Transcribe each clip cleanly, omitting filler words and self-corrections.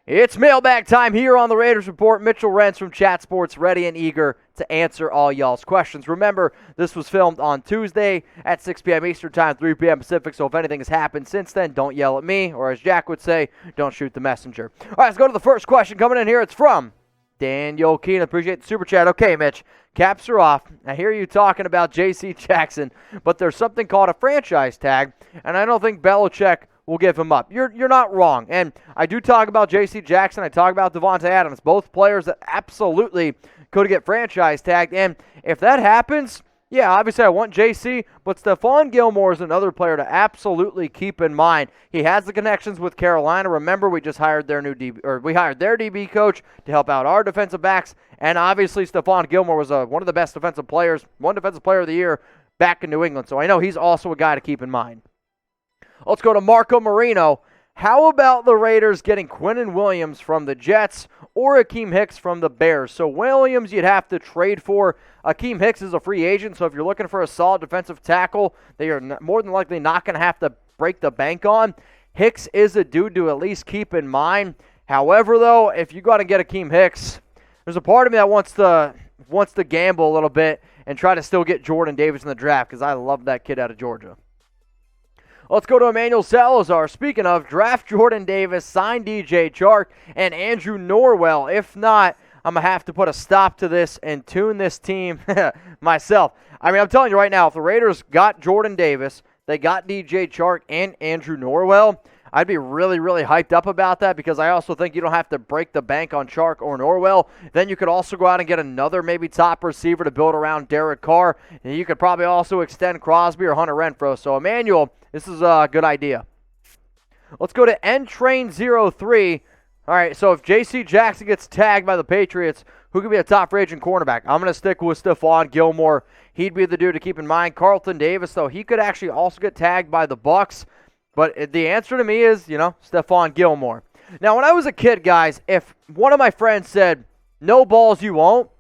It's mailbag time here on the Raiders Report. Mitchell Renz from Chat Sports, ready and eager to answer all y'all's questions. Remember, this was filmed on Tuesday at 6 p.m. Eastern Time, 3 p.m. Pacific, so if anything has happened since then, don't yell at me, or as Jack would say, don't shoot the messenger. All right, let's go to the first question coming in here. It's from Daniel Keenan. Appreciate the super chat. Okay, Mitch, caps are off. I hear you talking about J.C. Jackson, but there's something called a franchise tag, and I don't think Belichick will give him up. You're not wrong. And I do talk about J.C. Jackson. I talk about Devontae Adams. Both players that absolutely could get franchise tagged. And if that happens, yeah, obviously I want J.C., but Stefon Gilmore is another player to absolutely keep in mind. He has the connections with Carolina. Remember, we just hired their DB coach to help out our defensive backs. And obviously Stefon Gilmore was one of the best defensive players, one defensive player of the year back in New England. So I know he's also a guy to keep in mind. Let's go to Marco Moreno. How about the Raiders getting Quinnen Williams from the Jets or Akeem Hicks from the Bears? So Williams you'd have to trade for. Akeem Hicks is a free agent, so if you're looking for a solid defensive tackle they are more than likely not going to have to break the bank on. Hicks is a dude to at least keep in mind. However, though, if you got to get Akeem Hicks, there's a part of me that wants to gamble a little bit and try to still get Jordan Davis in the draft because I love that kid out of Georgia. Let's go to Emmanuel Salazar. Speaking of, draft Jordan Davis, sign DJ Chark, and Andrew Norwell. If not, I'm going to have to put a stop to this and tune this team myself. I mean, I'm telling you right now, if the Raiders got Jordan Davis, they got DJ Chark and Andrew Norwell, I'd be really, really hyped up about that because I also think you don't have to break the bank on Chark or Norwell. Then you could also go out and get another maybe top receiver to build around Derek Carr. And you could probably also extend Crosby or Hunter Renfrow. So, Emmanuel, this is a good idea. Let's go to NTrain03. All right, so if J.C. Jackson gets tagged by the Patriots, who could be a top free agent cornerback? I'm going to stick with Stefon Gilmore. He'd be the dude to keep in mind. Carlton Davis, though, he could actually also get tagged by the Bucs. But the answer to me is, Stefon Gilmore. Now, when I was a kid, guys, if one of my friends said, no balls you won't,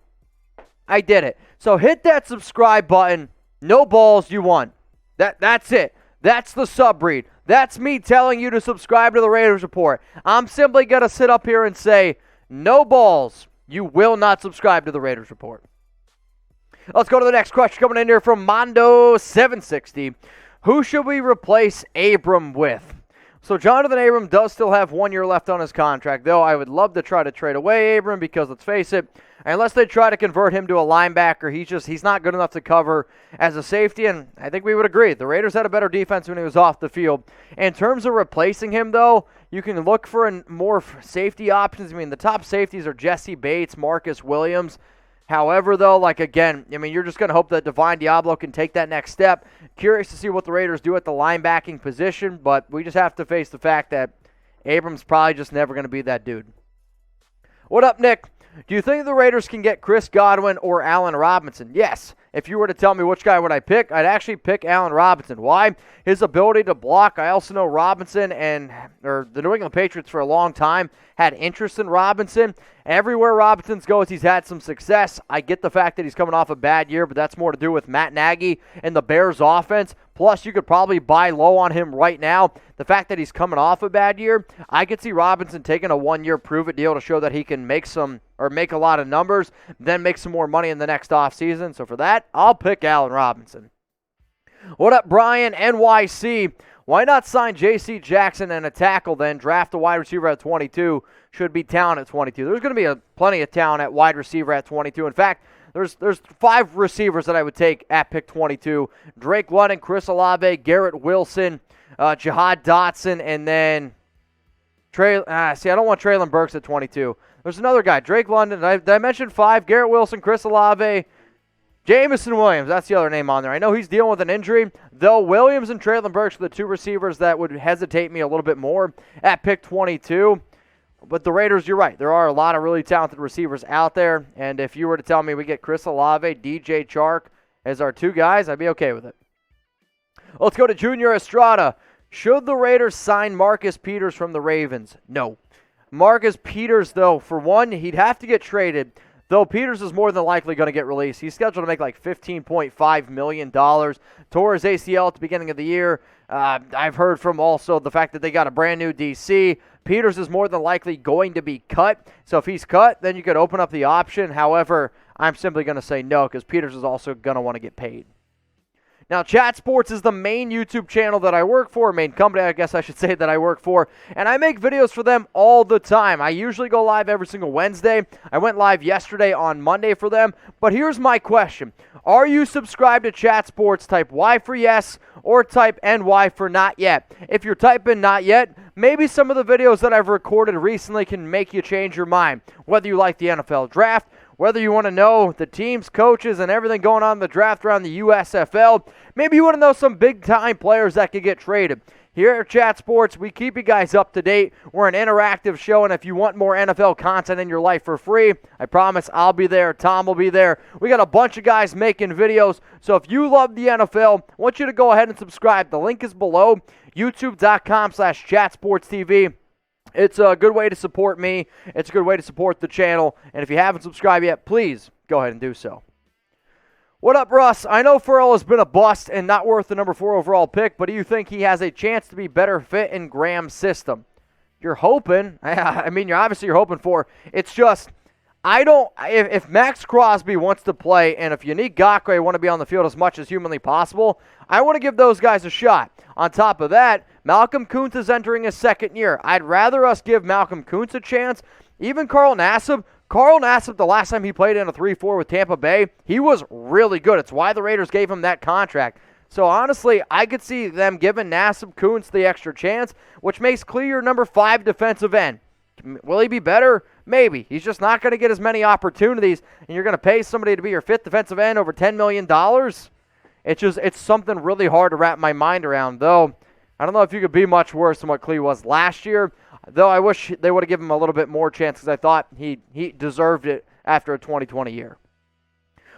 I did it. So hit that subscribe button, no balls you won't. That's it. That's the sub-read. That's me telling you to subscribe to the Raiders Report. I'm simply going to sit up here and say, no balls, you will not subscribe to the Raiders Report. Let's go to the next question coming in here from Mondo760. Who should we replace Abram with? So Jonathan Abram does still have 1 year left on his contract, though I would love to try to trade away Abram because, let's face it, unless they try to convert him to a linebacker, he's not good enough to cover as a safety, and I think we would agree. The Raiders had a better defense when he was off the field. In terms of replacing him, though, you can look for more safety options. I mean, the top safeties are Jesse Bates, Marcus Williams. However, though, you're just going to hope that Divine Diablo can take that next step. Curious to see what the Raiders do at the linebacking position, but we just have to face the fact that Abram's probably just never going to be that dude. What up, Nick? Do you think the Raiders can get Chris Godwin or Allen Robinson? Yes. If you were to tell me which guy would I pick, I'd actually pick Allen Robinson. Why? His ability to block. I also know Robinson or the New England Patriots for a long time had interest in Robinson. Everywhere Robinson goes, he's had some success. I get the fact that he's coming off a bad year, but that's more to do with Matt Nagy and the Bears offense. Plus, you could probably buy low on him right now. The fact that he's coming off a bad year, I could see Robinson taking a 1 year prove-it deal to show that he can make a lot of numbers, then make some more money in the next offseason. So for that, I'll pick Allen Robinson. What up, Brian, NYC? Why not sign J.C. Jackson and a tackle, then draft a wide receiver at 22? Should be talent at 22. There's going to be plenty of talent at wide receiver at 22. In fact, there's 5 receivers that I would take at pick 22. Drake London, Chris Olave, Garrett Wilson, Jihad Dotson, and then I don't want Treylon Burks at 22. There's another guy, Drake London. Did I mention 5? Garrett Wilson, Chris Olave, Jameson Williams. That's the other name on there. I know he's dealing with an injury, though Williams and Treylon Burks are the 2 receivers that would hesitate me a little bit more at pick 22. But the Raiders, you're right. There are a lot of really talented receivers out there. And if you were to tell me we get Chris Olave, DJ Chark as our 2 guys, I'd be okay with it. Let's go to Junior Estrada. Should the Raiders sign Marcus Peters from the Ravens? No. Marcus Peters, though, for one, he'd have to get traded. though Peters is more than likely going to get released. He's scheduled to make like $15.5 million. Tore his ACL at the beginning of the year. I've heard from also the fact that they got a brand new DC. Peters is more than likely going to be cut. So if he's cut, then you could open up the option. However, I'm simply going to say no because Peters is also going to want to get paid. Now, Chat Sports is the main YouTube channel that I work for, main company, I guess I should say, that I work for, and I make videos for them all the time. I usually go live every single Wednesday. I went live yesterday on Monday for them, but here's my question. Are you subscribed to Chat Sports? Type Y for yes or type NY for not yet. If you're typing not yet, maybe some of the videos that I've recorded recently can make you change your mind, whether you like the NFL draft, whether you want to know the teams, coaches, and everything going on in the draft around the USFL. Maybe you want to know some big-time players that could get traded. Here at Chat Sports, we keep you guys up to date. We're an interactive show, and if you want more NFL content in your life for free, I promise I'll be there. Tom will be there. We got a bunch of guys making videos, so if you love the NFL, I want you to go ahead and subscribe. The link is below, youtube.com/chatsportstv. It's a good way to support me. It's a good way to support the channel. And if you haven't subscribed yet, please go ahead and do so. What up, Russ? I know Ferrell has been a bust and not worth the number 4 overall pick, but do you think he has a chance to be better fit in Graham's system? You're hoping. I mean, you're hoping for. It's just, if Max Crosby wants to play and if Yannick Ngakoue want to be on the field as much as humanly possible, I want to give those guys a shot. On top of that, Malcolm Kuntz is entering his second year. I'd rather us give Malcolm Kuntz a chance. Even Carl Nassib, the last time he played in a 3-4 with Tampa Bay, he was really good. It's why the Raiders gave him that contract. So honestly, I could see them giving Nassib Kuntz the extra chance, which makes Klein your number 5 defensive end. Will he be better? Maybe. He's just not going to get as many opportunities, and you're going to pay somebody to be your 5th defensive end over $10 million? It's something really hard to wrap my mind around, though. I don't know if you could be much worse than what Klein was last year, though I wish they would have given him a little bit more chance because I thought he deserved it after a 2020 year.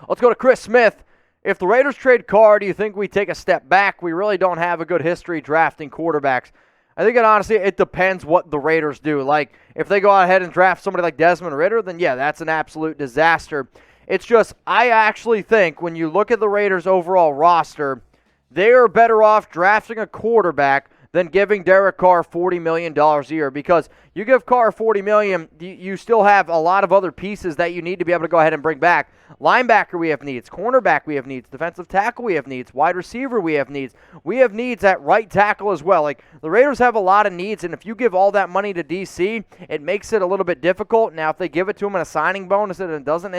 Let's go to Chris Smith. If the Raiders trade Carr, do you think we take a step back? We really don't have a good history drafting quarterbacks. I think, honestly, it depends what the Raiders do. Like, if they go out ahead and draft somebody like Desmond Ridder, then yeah, that's an absolute disaster. It's just, I actually think when you look at the Raiders' overall roster, they are better off drafting a quarterback than giving Derek Carr $40 million a year, because you give Carr $40 million, you still have a lot of other pieces that you need to be able to go ahead and bring back. Linebacker, we have needs. Cornerback, we have needs. Defensive tackle, we have needs. Wide receiver, we have needs. We have needs at right tackle as well. Like, the Raiders have a lot of needs, and if you give all that money to DC, it makes it a little bit difficult. Now, if they give it to him in a signing bonus and it doesn't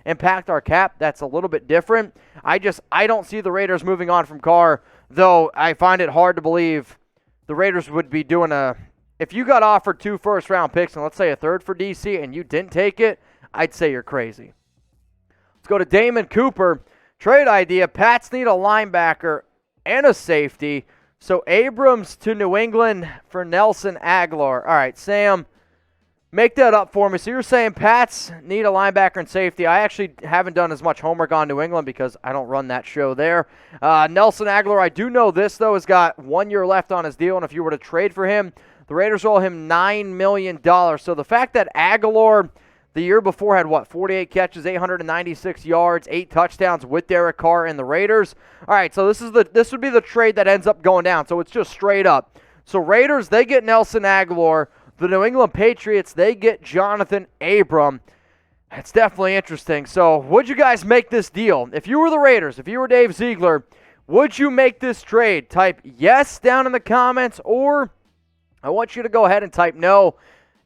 impact our cap, that's a little bit different. I don't see the Raiders moving on from Carr, though I find it hard to believe the Raiders would be doing if you got offered 2 first-round picks and let's say a 3rd for DC and you didn't take it, I'd say you're crazy. Let's go to Damon Cooper. Trade idea, Pats need a linebacker and a safety, so Abrams to New England for Nelson Agholor. All right, Sam, make that up for me. So you're saying Pats need a linebacker and safety. I actually haven't done as much homework on New England because I don't run that show there. Nelson Agholor, I do know this, though, has got 1 year left on his deal, and if you were to trade for him, the Raiders owe him $9 million. So the fact that Agholor the year before had, 48 catches, 896 yards, 8 touchdowns with Derek Carr and the Raiders. All right, so this would be the trade that ends up going down. So it's just straight up. So Raiders, they get Nelson Agholor. The New England Patriots, they get Johnathan Abram. That's definitely interesting. So would you guys make this deal? If you were the Raiders, if you were Dave Ziegler, would you make this trade? Type yes down in the comments, or I want you to go ahead and type no.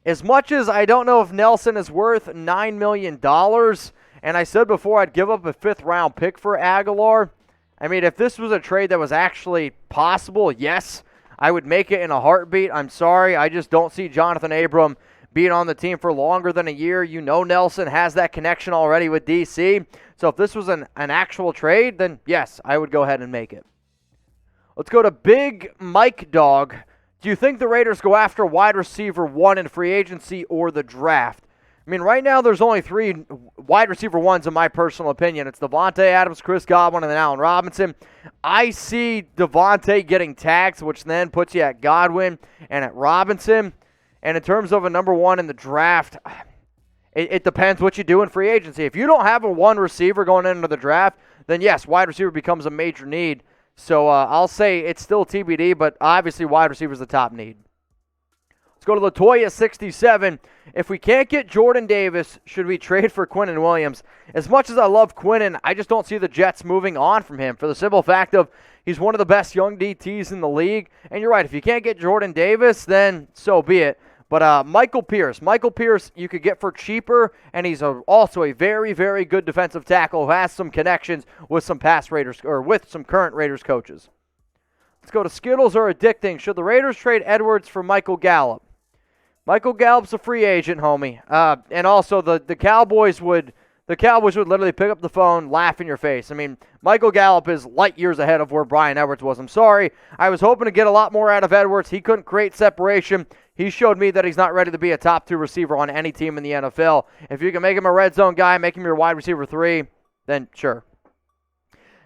As much as I don't know if Nelson is worth $9 million, and I said before I'd give up a 5th-round pick for Agholor, I mean, if this was a trade that was actually possible, yes, I would make it in a heartbeat. I'm sorry. I just don't see Johnathan Abram being on the team for longer than a year. You know Nelson has that connection already with DC. So if this was an actual trade, then yes, I would go ahead and make it. Let's go to BigMike Dawg. Do you think the Raiders go after wide receiver 1 in free agency or the draft? I mean, right now there's only 3 wide receiver 1s in my personal opinion. It's Davante Adams, Chris Godwin, and then Allen Robinson. I see Davante getting tagged, which then puts you at Godwin and at Robinson. And in terms of a number 1 in the draft, it depends what you do in free agency. If you don't have a one receiver going into the draft, then yes, wide receiver becomes a major need. So I'll say it's still TBD, but obviously wide receiver is the top need. Let's go to Latoya 67. If we can't get Jordan Davis, should we trade for Quinnen Williams? As much as I love Quinnen, I just don't see the Jets moving on from him for the simple fact of he's one of the best young DTs in the league. And you're right, if you can't get Jordan Davis, then so be it. But Michael Pierce you could get for cheaper, and he's also a very, very good defensive tackle who has some connections with some past Raiders or with some current Raiders coaches. Let's go to Skittles are addicting. Should the Raiders trade Edwards for Michael Gallup? Michael Gallup's a free agent, homie. And also the Cowboys would literally pick up the phone, laugh in your face. I mean, Michael Gallup is light years ahead of where Bryan Edwards was. I'm sorry. I was hoping to get a lot more out of Edwards. He couldn't create separation. He showed me that he's not ready to be a top 2 receiver on any team in the NFL. If you can make him a red zone guy, make him your wide receiver 3, then sure.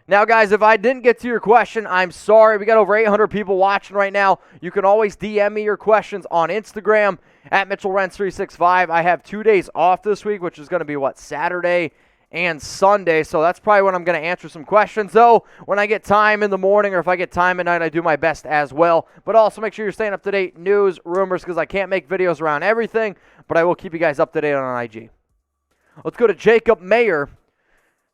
Now, guys, if I didn't get to your question, I'm sorry. We got over 800 people watching right now. You can always DM me your questions on Instagram at Mitchell Renz 365. I have 2 days off this week, which is going to be, Saturday and Sunday. So that's probably when I'm going to answer some questions. Though, when I get time in the morning or if I get time at night, I do my best as well. But also make sure you're staying up to date news, rumors, because I can't make videos around everything. But I will keep you guys up to date on IG. Let's go to Jacob Mayer.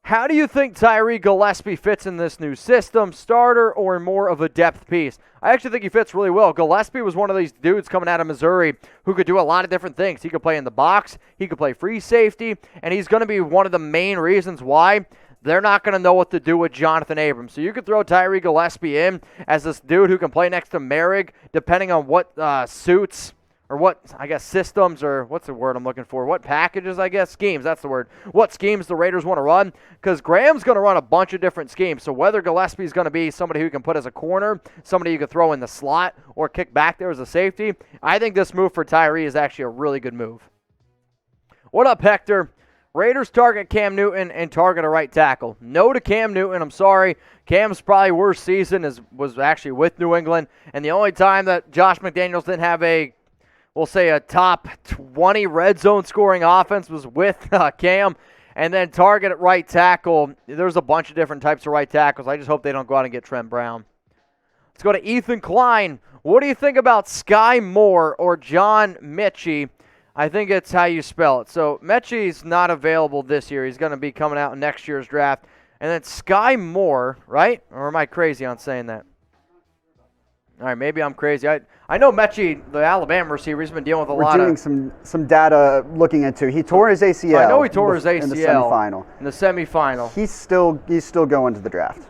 How do you think Tyree Gillespie fits in this new system, starter or more of a depth piece? I actually think he fits really well. Gillespie was one of these dudes coming out of Missouri who could do a lot of different things. He could play in the box, he could play free safety, and he's going to be one of the main reasons why they're not going to know what to do with Jonathan Abram. So you could throw Tyree Gillespie in as this dude who can play next to Merrick, depending on what suits or what, systems, or what's the word I'm looking for? What packages, schemes, that's the word. What schemes the Raiders want to run, because Graham's going to run a bunch of different schemes. So whether Gillespie's going to be somebody who can put as a corner, somebody you can throw in the slot, or kick back there as a safety, I think this move for Tyree is actually a really good move. What up, Hector? Raiders target Cam Newton and target a right tackle. No to Cam Newton, I'm sorry. Cam's probably worst season was actually with New England, and the only time that Josh McDaniels didn't have a top 20 red zone scoring offense was with Cam. And then target at right tackle, there's a bunch of different types of right tackles. I just hope they don't go out and get Trent Brown. Let's go to Ethan Klein. What do you think about Sky Moore or John Mckee? I think it's how you spell it. So Mechie's not available this year. He's going to be coming out in next year's draft. And then Sky Moore, right? Or am I crazy on saying that? All right, maybe I'm crazy. I know Mckee, the Alabama receiver, he's been dealing with a lot of... We're doing some data looking into. He tore his ACL. So I know he tore his ACL in the semifinal. He's still going to the draft.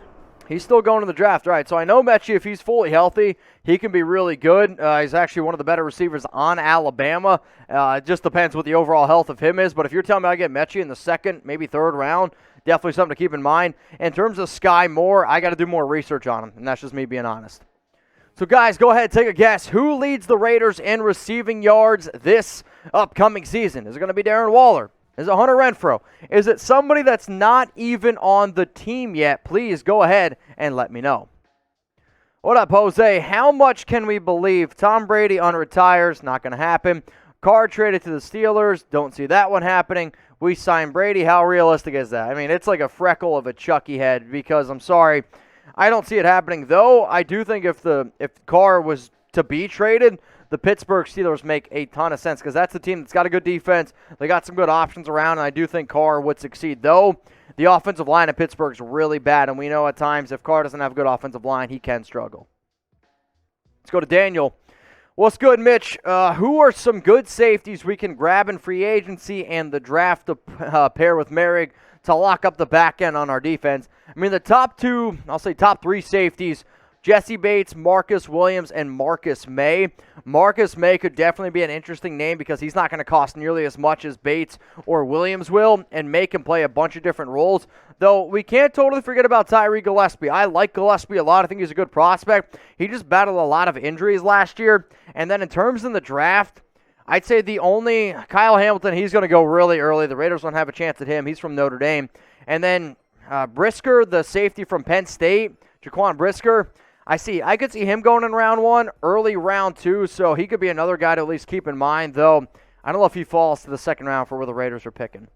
He's still going to the draft, right? So I know Mckee, if he's fully healthy, he can be really good. He's actually one of the better receivers on Alabama. It just depends what the overall health of him is. But if you're telling me I get Mckee in the second, maybe third round, definitely something to keep in mind. In terms of Sky Moore, I got to do more research on him, and that's just me being honest. So, guys, go ahead and take a guess. Who leads the Raiders in receiving yards this upcoming season? Is it going to be Darren Waller? Is it Hunter Renfrow? Is it somebody that's not even on the team yet? Please go ahead and let me know. What up, Jose? How much can we believe Tom Brady unretires? Not going to happen. Carr traded to the Steelers. Don't see that one happening. We signed Brady. How realistic is that? I mean, it's like a freckle of a Chucky head because, I'm sorry, I don't see it happening, though. I do think if Carr was to be traded, the Pittsburgh Steelers make a ton of sense because that's the team that's got a good defense. They got some good options around, and I do think Carr would succeed. Though, the offensive line of Pittsburgh is really bad, and we know at times if Carr doesn't have a good offensive line, he can struggle. Let's go to Daniel. What's good, Mitch? Who are some good safeties we can grab in free agency and the draft to pair with Merrick to lock up the back end on our defense? I mean, the top two, I'll say top three safeties, Jesse Bates, Marcus Williams, and Marcus May. Marcus May could definitely be an interesting name because he's not going to cost nearly as much as Bates or Williams will, and May can play a bunch of different roles. Though we can't totally forget about Tyree Gillespie. I like Gillespie a lot. I think he's a good prospect. He just battled a lot of injuries last year. And then in terms of the draft, I'd say the only Kyle Hamilton, he's going to go really early. The Raiders don't have a chance at him. He's from Notre Dame. And then Brisker, the safety from Penn State, Jaquan Brisker, I could see him going in round 1, early round 2, so he could be another guy to at least keep in mind, though I don't know if he falls to the second round for where the Raiders are picking.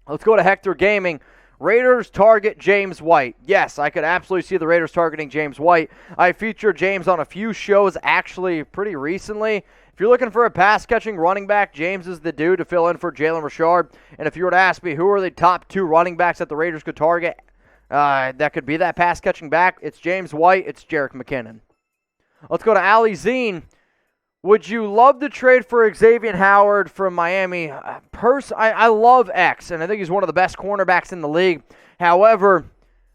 Let's go to Hector Gaming. Raiders target James White. Yes, I could absolutely see the Raiders targeting James White. I featured James on a few shows actually pretty recently. If you're looking for a pass-catching running back, James is the dude to fill in for Jalen Richard. And if you were to ask me who are the top 2 running backs that the Raiders could target, that could be that pass-catching back, it's James White, it's Jerick McKinnon. Let's go to Ali Zein. Would you love to trade for Xavier Howard from Miami? I love X, and I think he's one of the best cornerbacks in the league. However,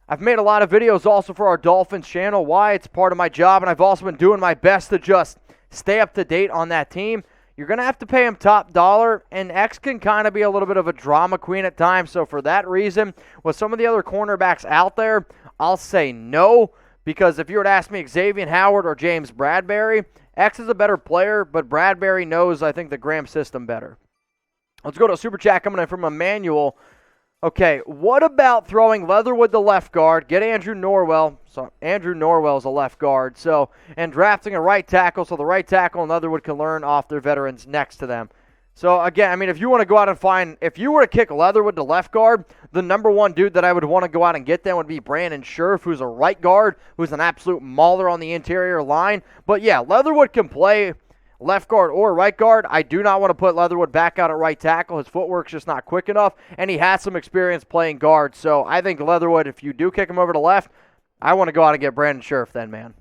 I've made a lot of videos also for our Dolphins channel. Why? It's part of my job, and I've also been doing my best to just stay up to date on that team. You're going to have to pay him top dollar, and X can kind of be a little bit of a drama queen at times. So for that reason, with some of the other cornerbacks out there, I'll say no, because if you were to ask me Xavier Howard or James Bradbury, X is a better player, but Bradbury knows, I think, the Graham system better. Let's go to a super chat coming in from Emmanuel. Okay, what about throwing Leatherwood to left guard, get Andrew Norwell, so Andrew Norwell's a left guard, and drafting a right tackle so the right tackle and Leatherwood can learn off their veterans next to them. So, again, I mean, if you want to go out and find, if you were to kick Leatherwood to left guard, the number one dude that I would want to go out and get then would be Brandon Scherf, who's a right guard, who's an absolute mauler on the interior line. But, yeah, Leatherwood can play left guard or right guard. I do not want to put Leatherwood back out at right tackle. His footwork's just not quick enough, and he has some experience playing guard. So, I think Leatherwood, if you do kick him over to left, I want to go out and get Brandon Scherf then, man.